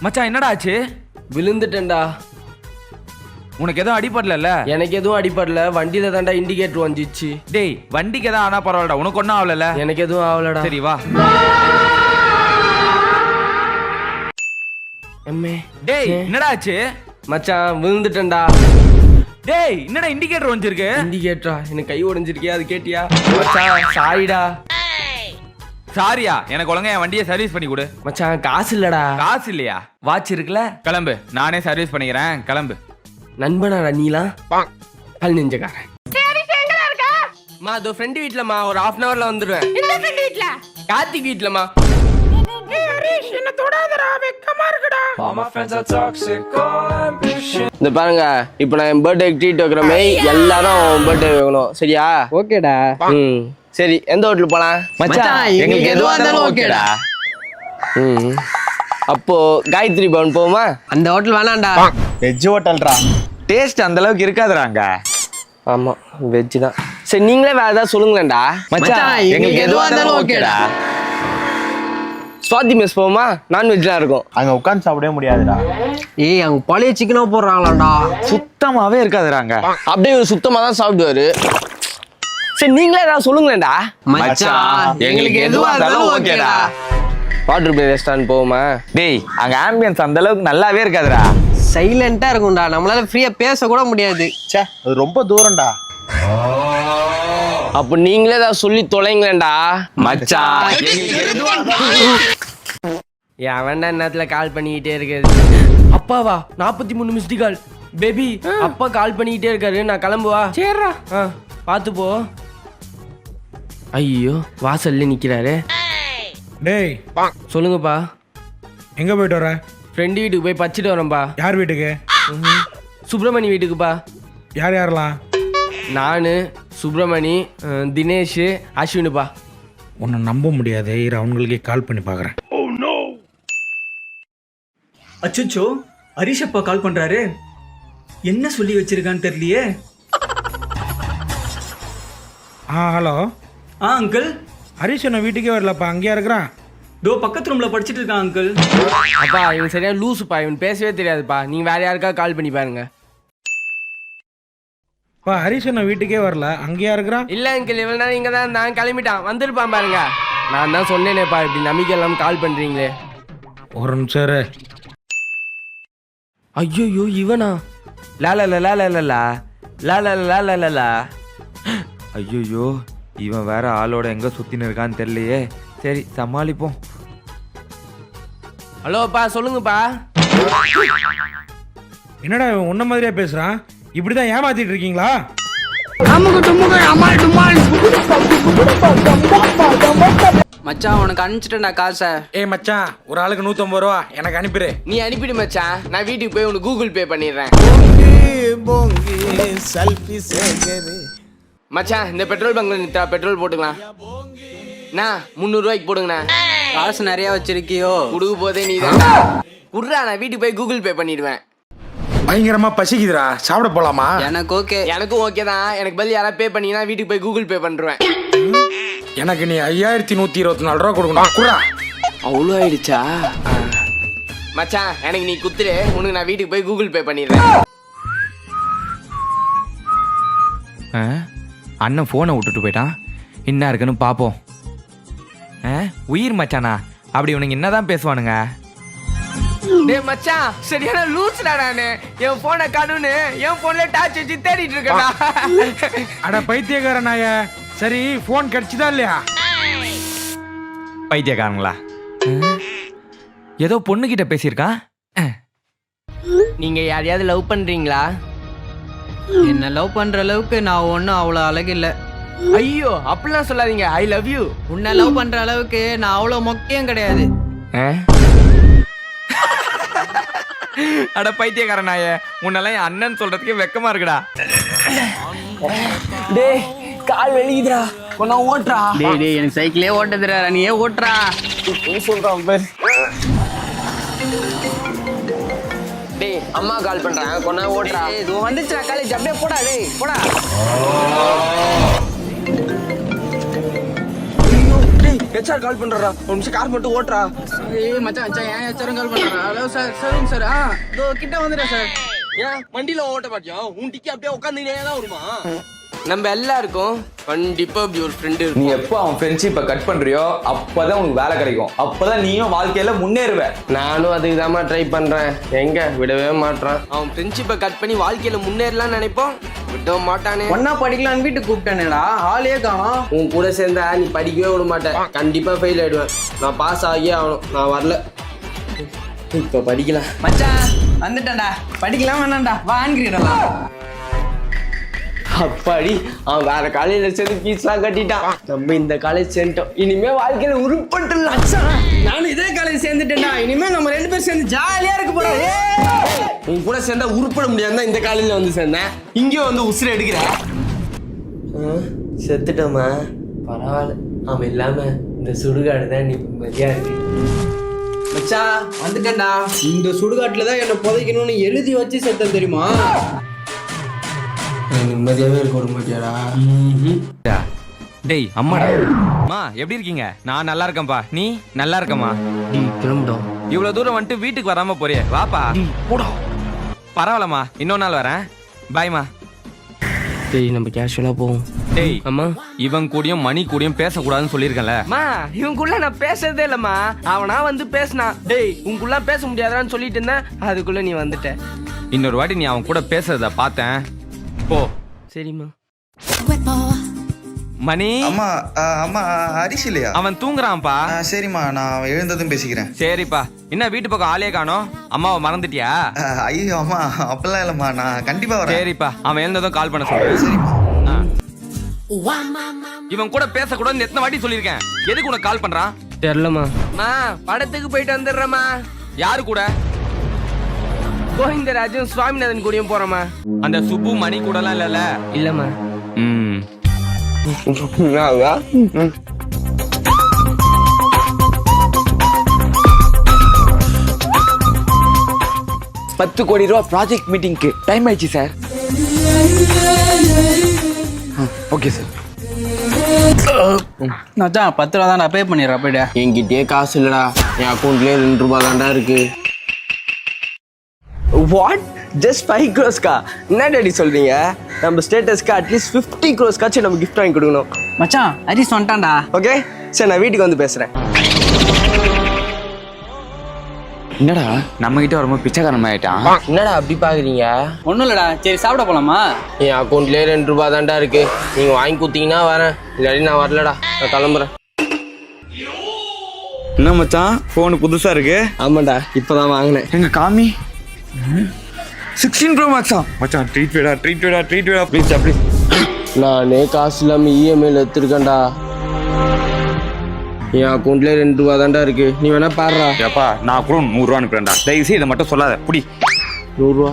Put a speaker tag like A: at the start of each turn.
A: மச்சான் என்னடா ஆச்சு?
B: விழுந்துட்டேன்டா.
A: உனக்கு எதுவும் அடிபடல?
B: எனக்கு எதுவும் அடிபடல. வண்டியில தான்டா இண்டிகேட்டர் வந்துச்சு.
A: டேய் வண்டிக்கு எதாவது ஆனா பரவாயில்லடா, உனக்கு ஒன்றும் ஆகல.
B: எனக்கு எதுவும் ஆகலடா.
A: சரி வா. டேய் என்னடா ஆச்சு?
B: மச்சான் விழுந்துட்டேன்டா.
A: டேய் என்னடா இண்டிகேட்டர் வந்துருக்கு?
B: இண்டிகேட்டரா? எனக்கு கை உடைஞ்சிருக்கியா? அது கேட்டியா? மச்சான் சாரிடா.
A: சாரியா? எனக்கு ஒழுங்கா என் வண்டியை சர்வீஸ் பண்ணி கொடு.
B: மச்சான் காசு இல்லடா.
A: காசு இல்லையா?
B: வாட்ச் இருக்குல்ல,
A: கிளம்பு, நானே சர்வீஸ் பண்ணிக்கிறேன். கிளம்பு.
B: நண்பனாடா நீலாம். கல் நெஞ்சக்காரன். மா அதோ ஃப்ரெண்ட் வீட்லமா ஒரு 1/2 hourல வந்துடுவேன்.
C: இந்த ஃப்ரெண்ட் வீட்ல
B: கார்த்திக் வீட்லமா.
C: என்ன தொடாதடா, வெக்கமா இருக்குடா.
B: இந்த பாருங்க, இப்போ நான் என் பர்த்டே ட்ரீட் வைக்கிற மாதிரி எல்லாரும் பர்த்டே வைக்கணும். சரியா?
D: ஓகேடா.
B: சரி, எந்த ஹோட்டல் போலாம்?
D: மச்சான் எங்களுக்கு எதுவா இருந்தாலும் ஓகேடா.
B: அப்போ காயத்ரி பவன் போமா?
D: அந்த ஹோட்டல் வேணாம்டா.
E: வெஜ் ஹோட்டல்ரா.
A: டேஸ்ட் அந்த அளவுக்கு இருக்காதுறாங்க.
B: ஆமா வெஜ் தான். சரி நீங்களே வேற ஏதாவது சொல்லுங்களேன்டா.
D: மச்சான் எங்களுக்கு எதுவா இருந்தாலும் ஓகேடா.
B: சுவாதி மெஸ் போமா? நான்வெஜ்லாம் இருக்கும்.
E: அங்க உட்காந்து சாப்பிடவே முடியாதுடா.
D: ஏய் அங்க பழைய சிக்கனா போடுறாங்களாடா.
A: சுத்தமாவே இருக்காதுறாங்க.
B: அப்படியே ஒரு சுத்தமா தான் சாப்பிடுவாரு. சரி நீங்களே ஏதாவது சொல்லுங்களேன்டா.
D: மச்சான் எங்களுக்கு எதுவா இருந்தாலும் ஓகேடா.
B: வாட்டர் பே ரெஸ்டாரண்ட் போமா?
A: டேய் அங்க ஆம்பியன்ஸ் அந்த அளவுக்கு நல்லாவே இருக்காதுடா.
D: சைலண்டா இருக்கும்டா, நம்மளால ஃப்ரீயா பேச கூட முடியாது.
E: ச்சே, அது ரொம்ப தூரம்டா.
B: அப்ப நீங்களே ஏதாவது சொல்லி தொலைங்களேன்டா.
A: மச்சான்
B: ஏன் வேண்டாம் நேரத்துல கால் பண்ணிக்கிட்டே இருக்காது. அப்பாவா 43 மிஸ்டு கால். பேபி அப்பா கால் பண்ணிக்கிட்டே இருக்காரு, நான் கிளம்புவா.
C: சரிடா.
B: பார்த்து போ. ஐயோ வாசல்ல நிக்கிறாரு.
F: டேய்
B: சொல்லுங்கப்பா.
F: எங்க போயிட்டு வர?
B: ஃப்ரெண்டு வீட்டுக்கு போய் பச்சிட்டு வரேன்பா.
F: யார் வீட்டுக்கு?
B: சுப்பிரமணி வீட்டுக்குப்பா.
F: யார் யாரெல்லாம்?
B: நானு, சுப்பிரமணி, தினேஷ், அஸ்வினுப்பா.
F: உன்னை நம்ப முடியாது, இரு அவங்களுக்கே கால் பண்ணி பார்க்குறேன்.
G: அச்சோ, ஹரிஷ் அப்பா கால் பண்றாரு. என்ன சொல்லி வச்சிருக்கான்னு தெரியலையே.
F: ஹலோ.
G: அங்கிள்.
F: ஹரிஷ் என்ன வீட்டுக்கே வரலப்பா, அங்கேயா இருக்கிறான்?
G: தோ பக்கத்து ரூம்ல படிச்சிட்டு இருக்கான் அங்கிள்.
B: அப்பா இவன் சரியா லூசுப்பா, இவன் பேசவே தெரியாதுப்பா. நீங்க வேற யாருக்கா கால் பண்ணி பாருங்க.
F: பா ஹரிஷ் என்ன வீட்டுக்கே வரல, அங்கேயா இருக்கிறான்?
B: இல்ல அங்கிள், இவன் தான் இங்க தான் நான் கிளம்பிட்டான், வந்துருப்பான் பாருங்க. நான் தான் சொன்னேனேப்பா, இப்படி நம்பிக்கை இல்லாம கால் பண்றீங்களே.
F: ஒரு நிமிஷம் இரு.
B: ஐயோ இவனா?
A: ஐயோ இவன் வேற ஆளோட எங்க சுத்தின்னு இருக்கான்னு தெரியலையே. சரி சமாளிப்போம்.
B: ஹலோப்பா சொல்லுங்கப்பா.
F: என்னடா இவன் உன்ன மாதிரியா பேசுறான்? இப்படிதான் ஏமாத்திட்டு இருக்கீங்களா?
D: மச்சான் உனக்கு அனுப்பிச்சிட்டேன்டா காசை.
F: ஏய் மச்சான், ஒரு ஆளுக்கு 150 ரூபா எனக்கு அனுப்பிடு.
B: நீ அனுப்பிடு மச்சான், நான் வீட்டுக்கு போய் உனக்கு கூகுள் பே பண்ணிடுறேன். மச்சான் இந்த பெட்ரோல் பங்க்ல நிறுத்தா, பெட்ரோல் போட்டுக்கலாம். நான் 300 ரூபாய்க்கு போடுங்கண்ணா.
D: காசு நிறைய வச்சிருக்கியோ?
B: குடுக்க போதே நீ தான். குடுறா, நான் வீட்டுக்கு போய் கூகுள் பே பண்ணிடுவேன்.
F: பயங்கரமா பசிக்குதுடா, சாப்பிட போலாமா?
D: எனக்கு ஓகே.
B: எனக்கும் ஓகே தான். எனக்கு பதில் யாராவது பே பண்ணீங்கன்னா வீட்டுக்கு போய் கூகுள் பே பண்ணுவேன்.
F: எனக்கு நீ 5124 ரூபா கொடுக்கணும். குடுறா.
B: அவ்வளோ ஆயிடுச்சா? மச்சான் எனக்கு நீ குத்துரு, உனக்கு நான் வீட்டுக்கு போய் கூகுள் பே பண்ணிடுறேன்.
A: அண்ணன் போனை விட்டுட்டு போயிட்டான், என்ன இருக்குன்னு பாப்போம். உயிர் மச்சானா? அப்படி உனக்கு என்னதான் பேசுவானுங்க?
B: டேய் மச்சான், சரியான லூசுடா நானு. என் போனை காணுன்னு என் போன்ல டார்ச் வச்சு தேடிட்டு இருக்கேன்டா.
F: அட பைத்தியக்கார நாய. சரி போன் கிடைச்சுதா இல்லையா?
A: பைத்தியக்காரங்களா? ஏதோ பொண்ணுகிட்ட பேசியிருக்கான்.
B: நீங்க யாரையாவது லவ் பண்றீங்களா?
D: என்ன லவ் பண்ற அளவுக்கு நான் ஒன்னும் அவ்வளோ அழகு இல்ல.
B: ஐயோ அப்படிலாம் சொல்லாதீங்க. I love you.
D: உன்னை லவ் பண்ற அளவுக்கு நான் அவ்வளோ மொக்கையும் கிடையாது.
A: அட பைத்தியக்காரனாய, உன்னெல்லாம் என் அண்ணன் சொல்றதுக்கே வெக்கமா இருக்குடா.
B: டேய் கால் வெளியுதுடா, கொஞ்சம் ஓட்டுறா.
D: டேய் எனக்கு சைக்கிளே ஓட்ட தெரியாதா, நீ ஏன் ஓட்டுறா?
B: சொல்றான் பேர். டேய் அம்மா கால் பண்றாங்க, கொஞ்சம் ஓட்டுறா. இது வந்துச்சுடா காலேஜ், அப்படியே போடா. டேய் போடா. ஐயோ டேய் ஹெச்ஆர் கால் பண்றா, ஒரு நிமிஷம் கார் மட்டும் ஓட்டுறா.
D: ஏய் மச்சான் மச்சான் ஏன் ஹெச்ஆர் கால் பண்றா? ஹலோ சார், சொல்லுங்க சார். இதோ கிட்ட வந்துடுறேன் சார்.
B: ஏன் வண்டியில ஓட்ட மாட்டியா? உன் டிக்கி அப்படியே உட்காந்துனே தான் வருமா? நம்ம எல்லாருக்கும் கண்டிப்பா அப்படி ஒரு ஃப்ரெண்டு
A: நீ எப்போ அவன் ஃப்ரெண்ட்ஷிப்பை கட் பண்றியோ அப்பதான் உனக்கு வேலை கிடைக்கும். அப்பதான் நீயும் வாழ்க்கையில முன்னேறுவ.
B: நானும் அதுக்கு தான் ட்ரை பண்றேன். எங்க விடவே மாட்டான். அவன் ஃப்ரெண்ட்ஷிப்பை கட் பண்ணி வாழ்க்கையில முன்னேறலாம்னு நினைப்போம், விட மாட்டானே.
D: ஒன்னா படிக்கலான்னு வீட்டுக்கு கூப்பிட்டேனேடா, ஆளே காணோம்.
B: உன் கூட சேர்ந்தா நீ படிக்கவே விட மாட்டேன். கண்டிப்பா ஃபெயில் ஆயிடுவேன். நான் பாஸ் ஆகியே ஆகணும். நான் வரல. இப்ப படிக்கலாம்.
D: மச்சான் வந்துட்டேன்டா, படிக்கலாம் வேணாம்டா, வாங்கிடா.
B: அப்பாடி, அவன் வேற காலேஜ்ல சேர்ந்து ஃபீஸ்லாம் கட்டிட்டான். நம்ம இந்த காலேஜ் சேர்ந்துட்டோம். இனிமே வாழ்க்கையில உருப்பட்டுலாம்.
D: நானும் இதே காலேஜ் சேர்ந்துட்டேன்டா, இனிமே நம்ம 2 பேரும் சேர்ந்து ஜாலியா இருக்க போறோம்.
B: உன் கூட சேர்ந்தா உருப்பட முடியாதுதான் இந்த காலேஜ்ல வந்து சேர்ந்தேன். இங்கேயும் வந்து உசுரை எடுக்கிற. செத்துட்டோமா? பரவாயில்ல, அவன் இல்லாம இந்த சுடுகாடு தான் நிம்மதியா இருக்கு.
D: மச்சான் வந்துட்டேன்டா, இந்த சுடுகாட்டுல தான் என்ன புதைக்கணும்னு எழுதி வச்சு செத்தேன் தெரியுமா?
B: நிம்மதியாவே இருக்க விட மாட்டியாடா?
A: டேய் அம்மாடா. அம்மா எப்படி இருக்கீங்க? நான் நல்லா இருக்கேன்ப்பா. நீ நல்லா இருக்கமா?
B: திரும்பிடும்.
A: இவ்வளவு தூரம் வந்துட்டு வீட்டுக்கு வராம போறியே, வாப்பா. பரவாயில்லம்மா, இன்னொரு நாள் வரேன். பாய்மா.
B: டேய் நம்ம கேஷுவலா போவோம்.
A: டேய்
B: அம்மா,
A: இவன் கூடயும் மணி கூடயும் பேசக்கூடாதுன்னு சொல்லியிருக்கேன்ல.
B: அம்மா இவனுக்குள்ள நான் பேசுறதே இல்லம்மா. அவனா வந்து பேசினான். டேய் உனக்குள்ள பேச முடியாதான்னு சொல்லிட்டு இருந்தேன், அதுக்குள்ள நீ வந்துட்ட.
A: இன்னொரு வாட்டி நீ அவன் கூட பேசுறத பார்த்தேன். போ.
B: சரிம்மா.
A: மணி.
H: அம்மா அம்மா ஹரிஷ் இல்லையா?
A: அவன் தூங்குறான்ப்பா.
H: சரிம்மா, நான் எழுந்ததும் பேசிக்கிறேன்.
A: சரிப்பா. என்ன வீட்டு பக்கம் ஆளே காணோம்? அம்மாவை மறந்துட்டியா?
H: ஐயோ அம்மா, அப்பெல்லாம் இல்லம்மா, நான் கண்டிப்பா வரேன்.
A: சரிப்பா, அவன் எழுந்ததும் கால் பண்ண சொல்றேன்.
H: சரிம்மா.
A: இவன் கூட பேசக்கூடாதுன்னு எத்தனை வாட்டி சொல்லியிருக்கேன். எதுக்கு உனக்கு கால் பண்றான்?
B: தெரியலம்மா. படத்துக்கு போயிட்டு வந்துடுறேம்மா.
A: யாரு கூட?
B: கோவிந்தராஜும் சுவாமிநாதன் கூடயும் போறோமா?
A: அந்த சுப்பு மணி கூடலாம் இல்லல?
B: இல்லம்மா.
A: ம்.
B: 10 கோடி ரூபா ப்ராஜெக்ட் மீட்டிங்க்கு டைம் ஆயிடுச்சு சார்.
A: Okay sir.
D: மச்சான் 10 ரூபா தான்டா, பே பண்ணிடுறா போய்டா.
B: என்கிட்டயே காசு இல்லடா, என் அக்கௌண்ட்லயே 2 ரூபா தான்டா இருக்கு. வாட்? ஜஸ்ட் 5 crores-கா? என்ன டாடி சொல்றீங்க? நம்ம ஸ்டேட்டஸ்க்கு அட்லீஸ்ட் 50 crores-காச்சும் நம்ம கிஃப்ட் வாங்கி கொடுக்கணும்.
D: மச்சான் ஹரிஷ் வந்துட்டான்டா.
B: ஓகே சரி, நான் வீட்டுக்கு வந்து பேசுறேன்.
A: என்னடா நம்ம கிட்ட வரும்போது பிச்சைக்காரன் ஆயிட்டான்.
B: என்னடா அப்படி பாக்குறீங்க?
D: ஒன்றும் இல்லடா, சரி சாப்பிட போலாமா?
B: என் அக்கௌண்ட்லயே 2 ரூபா தான்டா இருக்கு. நீங்க வாங்கி கொடுத்தீங்கன்னா வரேன், இல்லாட்டி நான் வரலடா, நான் கிளம்புறேன்.
E: என்ன மச்சான், போன் புதுசா இருக்கு?
B: ஆமாண்டா, இப்பதான் வாங்கினேன்.
E: எங்க காமி 16 Pro Max-ஆ? மச்சான் ட்ரீட் வேடா ப்ளீஸ் ப்ளீஸ்.
B: நானே காசு இல்லாம இஎம்ஐல எடுத்துருக்கேன்டா. என் அக்கௌண்ட்ல 2 ரூபா தான்டா இருக்கு. நீ வேணா பாருடா.
E: ஏப்பா, நான் கூட 100 ரூபா அனுப்புறேன்டா. தயவு செய்து இதை மட்டும் சொல்லாத. புடி
B: 100 ரூபா.